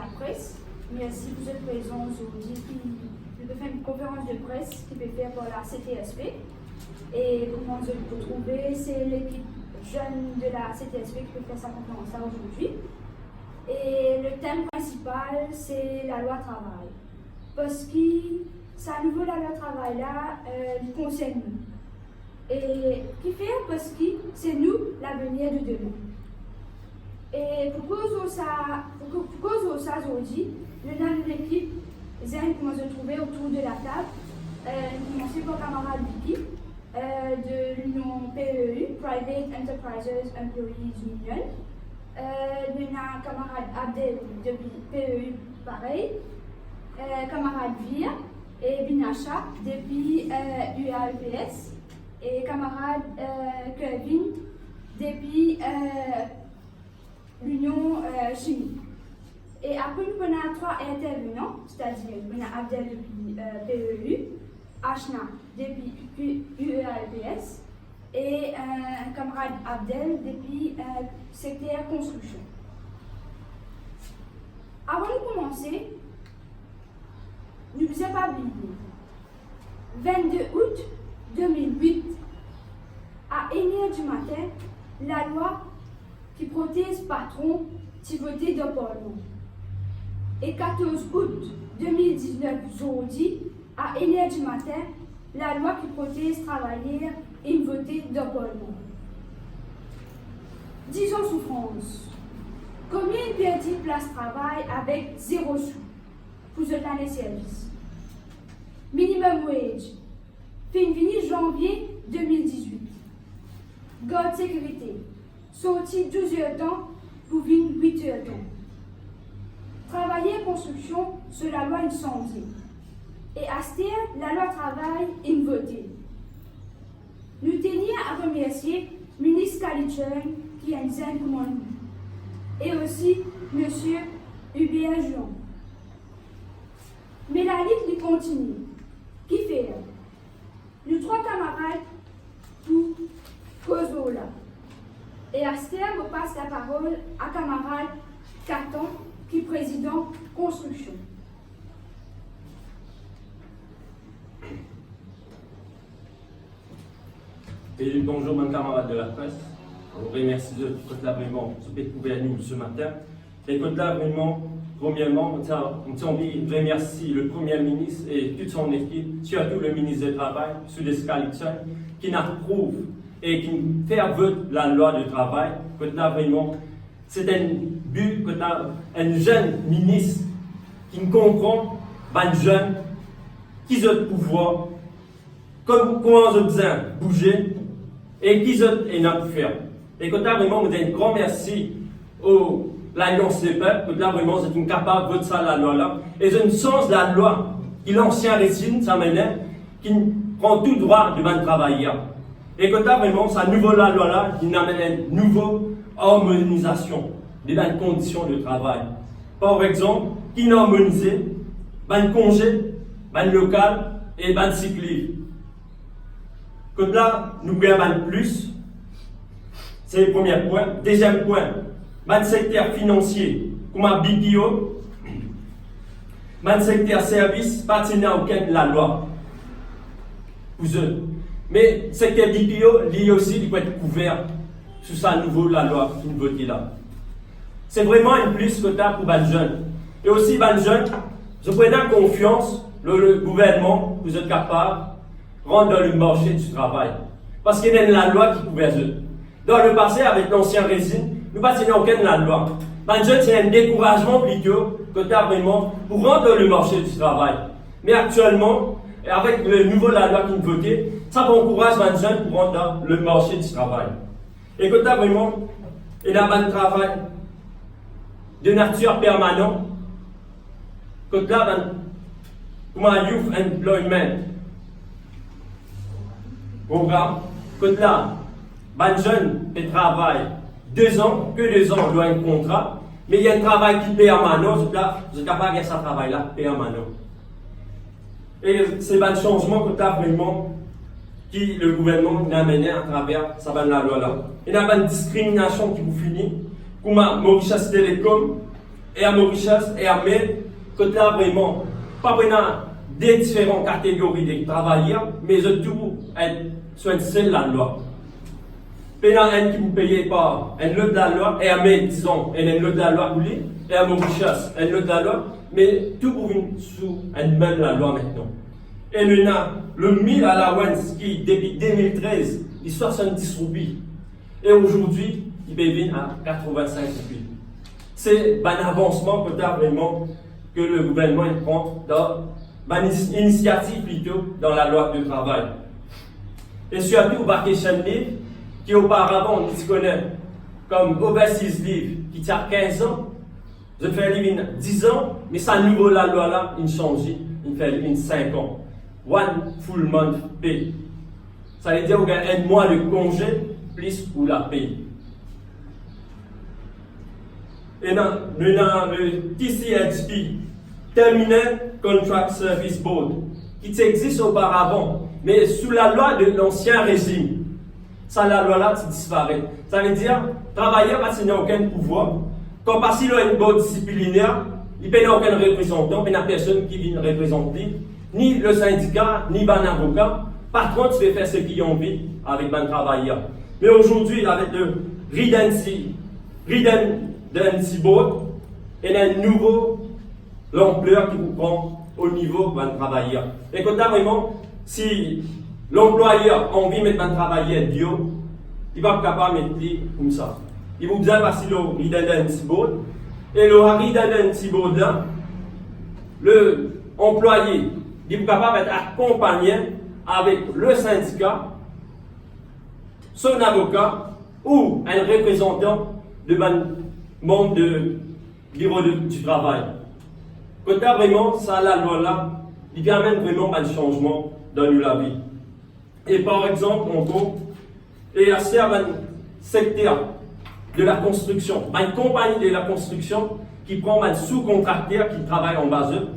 la presse. Merci pour cette présence aujourd'hui. Je vais faire une conférence de presse qui peut faire par la CTSP. Et comment je peux trouver, c'est l'équipe jeune de la CTSP qui peut faire sa conférence là aujourd'hui. Et le thème principal, c'est la loi travail. Parce que c'est à nouveau la loi travail là, qui concerne nous. Et qui fait parce que c'est nous l'avenir de demain. Et pour cause de ça aujourd'hui, nous avons l'équipe Zen qui nous a trouvé autour de la table. Nous commençons par camarade Vicky de l'Union PEU, Private Enterprises Employees Union. Nous avons camarade Abdel de PEU, pareil. Camarade Via et Binacha depuis UAEPS. Et camarade Kevin depuis l'Union Chimie. Et après, nous avons 3 intervenants, c'est-à-dire nous avons Abdel depuis PEU, Ashna depuis UAEPS et camarade Abdel depuis secteur construction. Avant de commencer, nous vous avons pas oublié. 22 août 2008, à 1h du matin, la loi qui protège patron qui voté de Parlement. Et 14 août 2019, jeudi, à 1h du matin, la loi qui protège travailleurs et voté de Parlement. 10 ans souffrance. Combien perdit place travail avec 0 sous pour cette année service? Minimum wage. Fin fini janvier 2018. Garde sécurité. Sorti 12 heures de temps pour venir 8 heures de temps. Travailler construction sur la loi incendie. Et à ce terme, la loi travail est votée. Nous tenions à remercier le ministre Kalichung qui a une zen comme nous. Et aussi M. Hubert Jean. Mais la lutte continue. Qui fait? Nous 3 camarades pour Kozola. Et à ce terme, on passe la parole à camarade Caton, qui est président construction. Et bonjour, mon camarade de la presse. On vous remercie de votre vraiment de découvrir nous ce matin. Et que là, vraiment, premièrement, on envie de remercier le Premier ministre et toute son équipe, surtout le ministre du Travail, Sudescalitzon, qui approuve et qui fait voter la loi du travail. Que là, vraiment, c'est un but que un jeune ministre qui comprend, un jeune qui a le pouvoir, comment on a besoin de bouger et qui a un faire. Et que là, vraiment, on dit un grand merci aux l'Alliance des peuples, que là vraiment c'est incapable de voter ça la loi là. Et c'est une sens de la loi qui l'ancien régime, ça m'énerve, qui prend tout droit de ban travailleurs. Et que là vraiment, ça nouveau la loi là, qui amène une nouvelle harmonisation des conditions de travail. Par exemple, qui n'a harmonisé, ban congé, ban local et ban cyclique. Que là, nous gagnons plus, c'est le premier point. Deuxième point, dans le secteur financier, comme un BPO, dans le secteur service, pas de aucune la loi. Pour eux. Mais le secteur BPO, lui aussi, il peut être couvert sous sa nouveau la loi qui nous vote là. C'est vraiment un plus que tu as pour les jeunes. Et aussi, les jeunes, je peux donner confiance, le gouvernement, vous êtes capable de rendre le marché du travail. Parce qu'il y a la loi qui couvre eux. Dans le passé, avec l'ancien régime, nous ne tenions aucune la loi. Les jeunes, c'est un découragement plutôt que tu as vraiment pour rendre le marché du travail. Mais actuellement, avec le nouveau la loi qui nous vote, ça encourage les jeunes pour rendre le marché du travail. Et que tu as vraiment un travail de nature permanente, que tu as comme un Youth Employment programme, que tu as les jeunes qui travaillent 2 ans, que 2 ans, on doit un contrat, mais il y a un travail qui est permanent, je suis capable de faire ce travail-là permanent. Et c'est un changement que tu as vraiment, qui le gouvernement a mené à travers sa la loi-là. Il y a une discrimination qui vous finit, comme Mauritius Telecom, et à Mauritius et à mettre que là vraiment, pas vraiment des différentes catégories de travailleurs, mais de tout être sur une seule la loi. Pendant un qui vous payez pas un lot de la loi, et à mettre, disons, un lot de la loi pour lui, et à Mauritius, un lot de la loi, mais tout pour une sous une même la loi maintenant. Et maintenant, le 1000 allowance qui, depuis 2013, il 70 roupies. Et aujourd'hui, il devient à 85 roupies. C'est un avancement peut-être vraiment que le gouvernement prend dans une initiative plutôt dans la loi du travail. Et surtout, vacation leave, qui auparavant, on se connaît comme overseas leave, qui tient 15 ans, je fais leave 10 ans, mais ça nouveau la loi là, il change, il fait leave 5 ans. One full month pay. Ça veut dire qu'il y a un mois de congé, plus pour la paye. Et dans le TCHP, Terminal Contract Service Board, qui existe auparavant, mais sous la loi de l'ancien régime, ça, la loi-là, disparaît. Ça veut dire, travailleur n'a aucun pouvoir. Quand parce qu'il a une board disciplinaire, il n'y a aucun représentant, il n'y a personne qui vient représenter, ni le syndicat, ni un avocat. Par contre, tu peux faire ce qu'ils ont envie avec un travailleur. Mais aujourd'hui, avec le Redundancy Board, il y a un nouveau l'ampleur qui vous prend au niveau d'un travailleur. Et quand vraiment, si l'employeur a envie de mettre un travailleur bio, il va être capable de mettre comme ça. Il vous besoin passer le Redundancy Board. Et le Redundancy Board là, l'employé, il est capable d'être accompagné avec le syndicat, son avocat ou un représentant de membre du bureau du travail. Quand vraiment, ça, la loi là, il permet vraiment un changement dans la vie. Et par exemple, on peut, et à ce secteur de la construction, une compagnie de la construction qui prend un sous-contracteur qui travaille en base eux.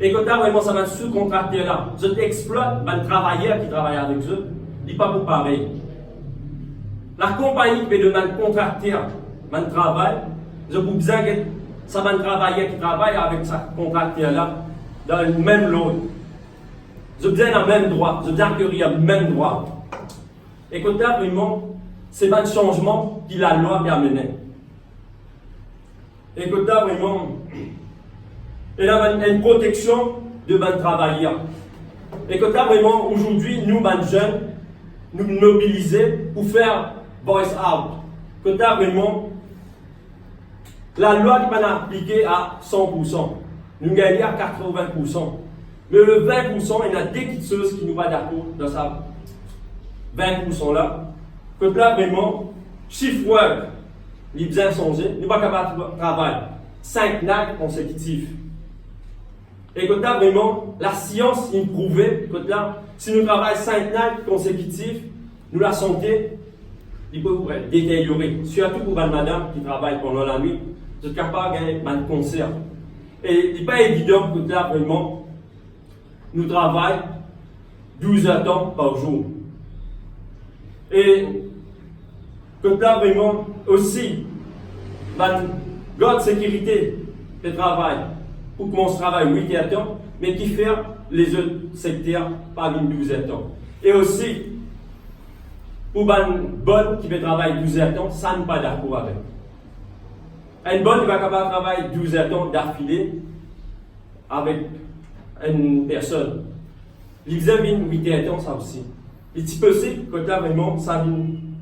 Et quand vraiment ça va un sous-contracteur là, je t'exploite un travailleur qui travaille avec eux, il n'est pas pour pareil. La compagnie qui peut donner un contracteur un travail, je vous dis que ça va un travailleur qui travaille avec sa contracteur là dans le même lot. Je vous dis le même droit, je vous dis qu'il y a le même droit. Et quand vraiment, c'est un changement que la loi a amené. Et quand vraiment, il y a une protection de nos travailleurs. Et quand vraiment, aujourd'hui, nous, les jeunes, nous mobiliser pour faire voice out. Quand vraiment, la loi qui va appliquée à 100%. Nous gagnons à 80%. Mais le 20%, il y a des petites choses qui nous vont d'accord dans ça. 20% là. Quand là, vraiment, chiffre work, les besoins changés, nous ne sommes pas capables de travailler 5 nags consécutifs. Et quand là, vraiment, la science a prouvé que là, si nous travaillons 5 nags consécutifs, nous la santé, il peut détériorer. Surtout pour une madame qui travaille pendant la nuit, je ne suis capable de gagner un concert. Et il n'est pas évident que là, vraiment, nous travaillons 12 heures de temps par jour. Et que là, vraiment, aussi, une grande sécurité de travail, pour qu'on travaille 8 heures de temps, mais qui fait les autres secteurs par une 12 heures de temps. Et aussi, pour une bonne qui veut travailler 12 heures de temps, ça n'est pas d'accord avec. Une bonne qui va capable de travailler 12 heures de temps d'affilée avec une personne. L'examen 8 heures de temps, ça aussi. Et c'est possible que là, vraiment, ça vient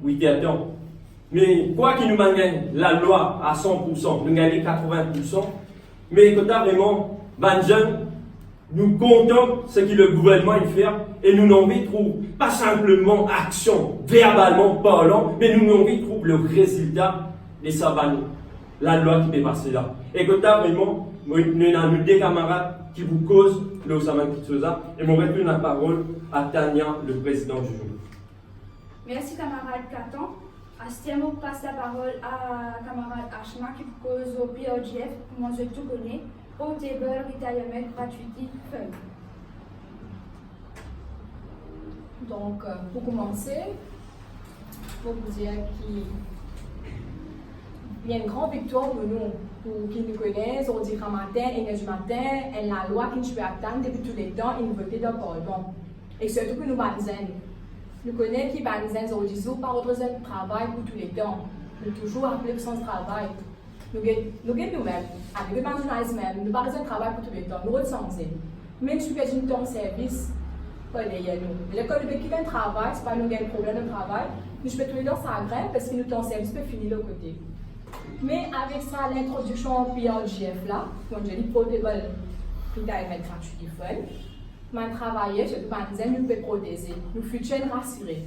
8 heures de temps. Mais quoi qu'il nous gagne la loi à 100%, nous gagnons 80%, mais que là, vraiment, les jeunes, nous comptons ce que le gouvernement fait et nous n'avons envie de trouver pas simplement action, verbalement parlant, mais nous avons envie de trouver le résultat de ça, la loi qui peut passer là. Et que là, vraiment, nous avons des camarades qui vous causent le saman qui chose et je retourne la parole à Tania, le président du jour. Merci camarade Catan. À ce moment, je passe la parole à camarade Ashma qui vous cause au BOGF, comment je tout connais, Portable Retirement Gratuity Fund. Donc, pour commencer, pour vous dire il y a une grande victoire pour nous, pour qui nous connaissent, on dit qu'un matin, et du matin, et la loi qui nous peut attendre depuis tous les temps, une voté dans le Parlement. Et surtout pour nous, Banzen. Nous connaissons qui Banzen, on dit, par autre travail pour tous les temps. Nous toujours appeler pour son travail. Nous avons nous-mêmes, avec le journalisme même, nous parlons de travail pour tous les temps, nous ressentons. Mais nous faisons un temps service, pas derrière nous. Mais quand nous quittons le travail, ce n'est pas nous qui avons un problème de travail, nous faisons tous les temps ça grève parce que nous temps service peut finir de l'autre côté. Mais avec ça, l'introduction au PRGF là, comme je dis, portable, tout à fait gratuit, fun. Mais travailler, je ne nous peut protéger, nous futurs rassurés.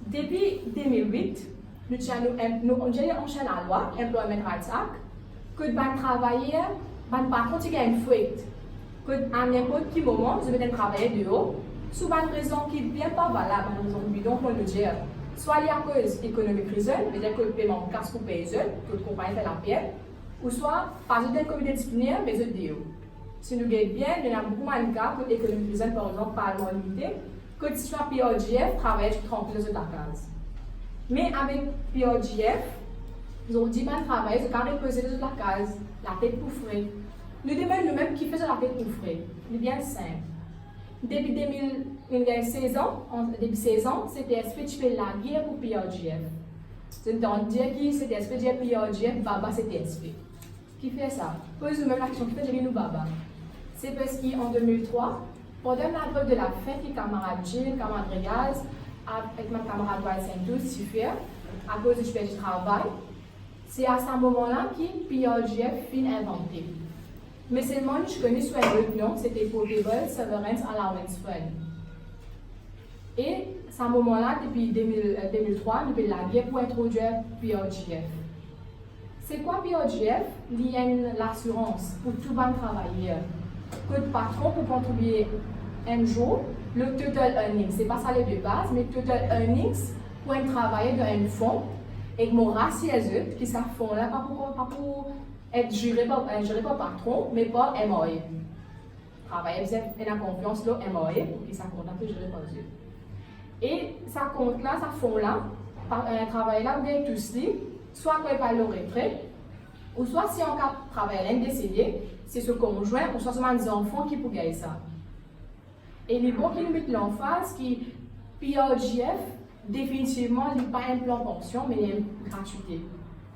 Depuis 2008, nous enchaînons la loi, Employment Rights Act, que nous travailler, par contre, il y a une fuite. Que à n'importe quel moment, nous devons travailler dehors, sous une raison qui n'est bien pas valable, une raison bidon pour nous dire. Soit il y a cause économique raison, c'est-à-dire que le paiement casse pour payer seul, que le compagnie fait la pierre, ou soit pas de comité disciplinaire, mais de déo. Si nous gagnons bien, il y a beaucoup de cas que l'économie raison, par exemple, pas limité, que si tu as PRGF, travaille tranquille sur ta case. Mais avec PRGF, ils ont dit que travail, c'est quand reposer sur la case, la tête pour frais. Nous demandons nous-mêmes qui fait la tête pour frais. C'est bien simple. Depuis 2016 ans, CTSP tu fais la guerre pour PRGF. C'est donc dire que CTSP dit PRGF, Baba CTSP. Qui fait ça? Pose nous-mêmes la question qui fait nous Baba. C'est parce qu'en 2003, pendant la grève de la fête, les camarades Gilles, camarade Régaz, avec ma camarade Saint-Douce, Sifia, à cause du fait du travail, c'est à ce moment-là que PRGF fin inventé. Mais seulement, je connais soit un autre nom, c'était Portable Severance Allowance Fund. Et à ce moment-là, depuis 2003, depuis la guerre pour introduire PRGF. C'est quoi PRGF? Il y a l'assurance pour tout bon travailleur. Que le patron pour contribuer un jour, le total earnings, ce n'est pas ça les de base, mais total earnings pour un travailleur dans un fonds, et mon ratio qui ça fond là, pas pour être géré par patron, mais par MOE. Travailler, il a confiance là, MOE, pour qu'il ça compte un peu géré par eux. Et ça compte là, ça fond là, un travail là, vous gagnez tous les, soit quand il va le retrait, ou soit si on travaille à l'indécédé, c'est ce conjoint, ou soit seulement des enfants qui peuvent gagner ça. Et les bons qui nous mettent l'emphase, qui PRGF, définitivement, il n'est pas un plan pension, mais il y a une gratuité.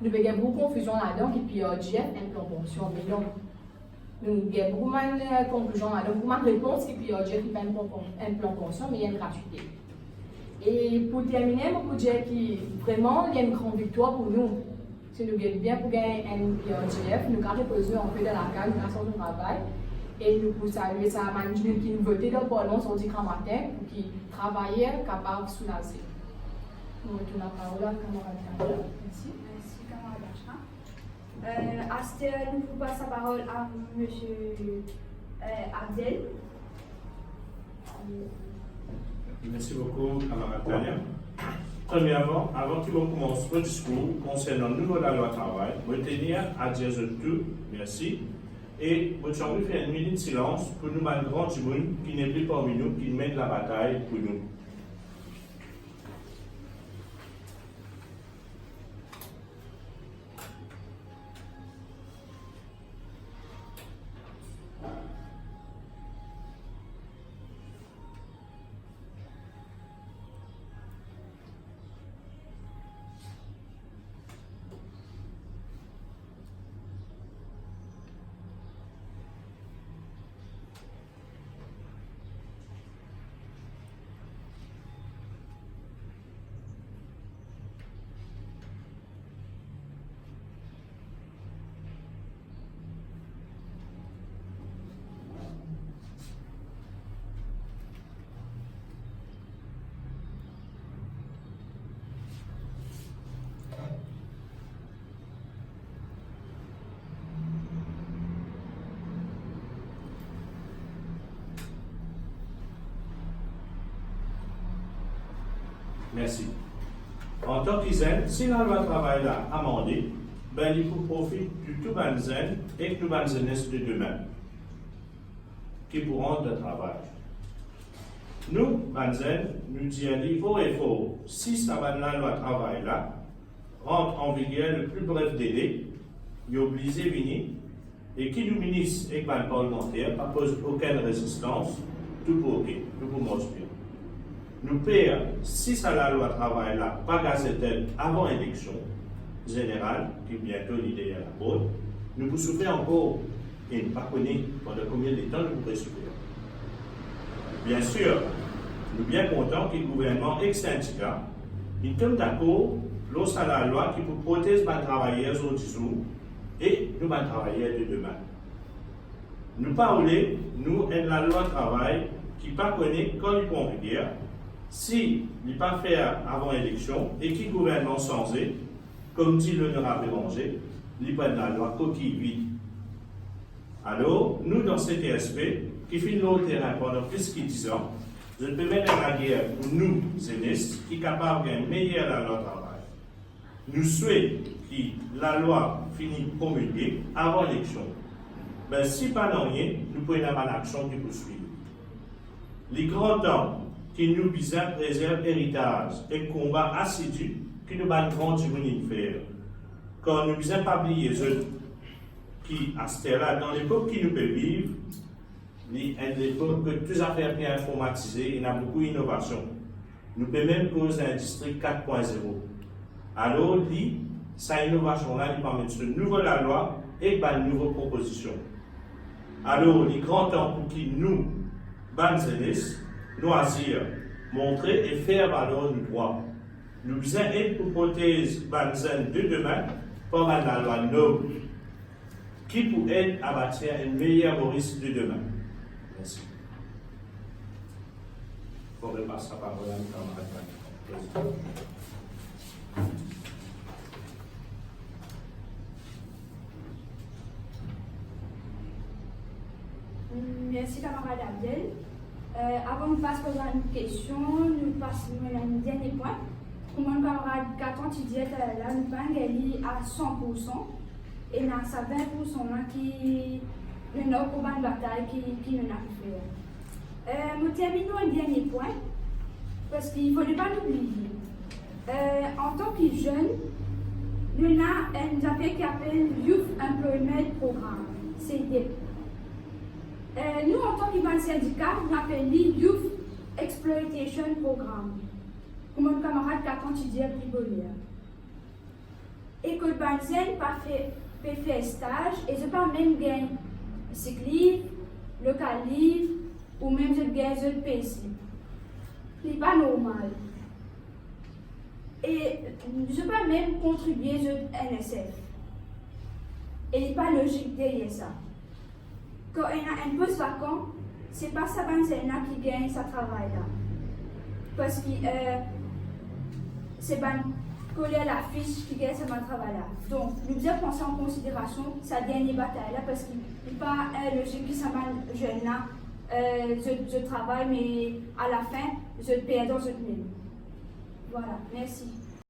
Nous avons beaucoup de confusion là-dedans, qui PRGF, un plan pension, mais non. Nous avons beaucoup de conclusions là-dedans, beaucoup de réponses qui PRGF n'est pas un plan pension, mais il y a une gratuité. Et pour terminer, je peux dire que vraiment, il y a une grande victoire pour nous. Si nous gagnons bien pour gagner un PRGF, nous gardons posé en fait dans la case grâce à notre travail. Et nous pouvons saluer ça à management qui nous votait dans le Parlement sur le matin pour qu'ils travaillent capables de soulager. Nous retournons la parole à camarade Carla. Merci. Merci, camarade Achin. À ce stade, nous pouvons passer la parole à M. Abdel. Merci beaucoup, camarade Tania. Premièrement, avant que l'on commence le discours concernant le nouveau la loi travail, je tenir à dire tout, merci. Et je vais faire une minute de silence pour nous, mal grand du monde qui n'est plus parmi nous, qui mène la bataille pour nous. Merci. En tant qu'ISEN, si la loi travail là amendée, ben il faut profiter du tout banzen et que nous banzenesses de demain qui pourront de travail. Nous, banzen, nous disons il faut, si ça va la loi travail là, entre en vigueur le plus bref délai, il est obligé de venir, et qui nous ministre et le parlementaire, ne pose aucune résistance, tout pour OK, tout pour m'inspirer. Nous payons, si ça la loi travail là, pas gazetelle avant l'élection générale, qui est bientôt l'idée à la bonne, nous pouvons souffrir encore et ne pas connaître pendant combien de temps nous pourrons souffrir. Bien sûr, nous sommes bien contents que le gouvernement et le syndicat, ils tombent d'accord lorsqu'il y a la loi qui peut protéger les travailleurs aujourd'hui et nous, les travailleurs de demain. Nous parlons, nous, de la loi travail qui ne connaît quand il prend rigueur, si il n'est pas fait avant l'élection et qui gouvernement changé, comme dit l'honorable Béranger, il prend la loi coquille vide. Alors, nous, dans CTSP, qui fait nos terrain pendant plus de 10 ans, je peux mettre en la guerre pour nous, zénistes, qui sont capables de meilleur la loi travail. Nous souhaitons que la loi finisse promulguée avant l'élection. Mais si pas rien, nous pouvons avoir une action qui poursuit. Les grands temps qui nous visent préserver l'héritage et le combat assidu que nous avons grand du monde faire. Quand nous ne visons pas oublier ceux qui, à ce là dans l'époque qui nous peut vivre, l'époque que toutes les affaires bien informatisées, il y a beaucoup d'innovation. Nous pouvons même causer un district 4.0. Alors, cette innovation-là, il permet de nouvelle la loi et de nouvelles propositions. Alors, les grands temps pour qui nous, Banzelis, loisir, montrer et faire valoir nos droits. Nous visons être pour protéger Banzen de demain par la loi noble qui peut être à bâtir un meilleur Maurice de demain. Merci. Je repasse la parole à mon camarade. Merci camarade Abdel. Avant de passer à une question, nous passons à un dernier point. Pour mon camarade Gaton, tu disais que la NUPANG est à 100% et il y a 20% là qui ne n'a pas de bataille qui ne n'a pas fait. Nous terminons un dernier point parce qu'il ne faut pas l'oublier. En tant que jeune, nous avons un affaire qui s'appelle Youth Employment Programme, CEDEP. Nous, en tant que syndicat, nous appelons Youth Exploitation Programme. Comme mon camarade Gaton, tu disais Bribollier. Et que le Banzen pas fait stage et je pas même gagné cyclisme, local livre ou même je gagne le PC. Ce n'est pas normal. Et je pas même contribuer à NSF. Et il n'est pas logique derrière ça. Quand il y a un poste vacant, ce n'est pas ça qui gagne sa travail là. Parce que c'est pas coller à la fiche qui gagne ce travail là. Donc, nous devons penser en considération sa dernière bataille là parce qu'il n'est pas logique que ça jeune là, je travaille, mais à la fin, je perds dans ce milieu. Voilà, merci.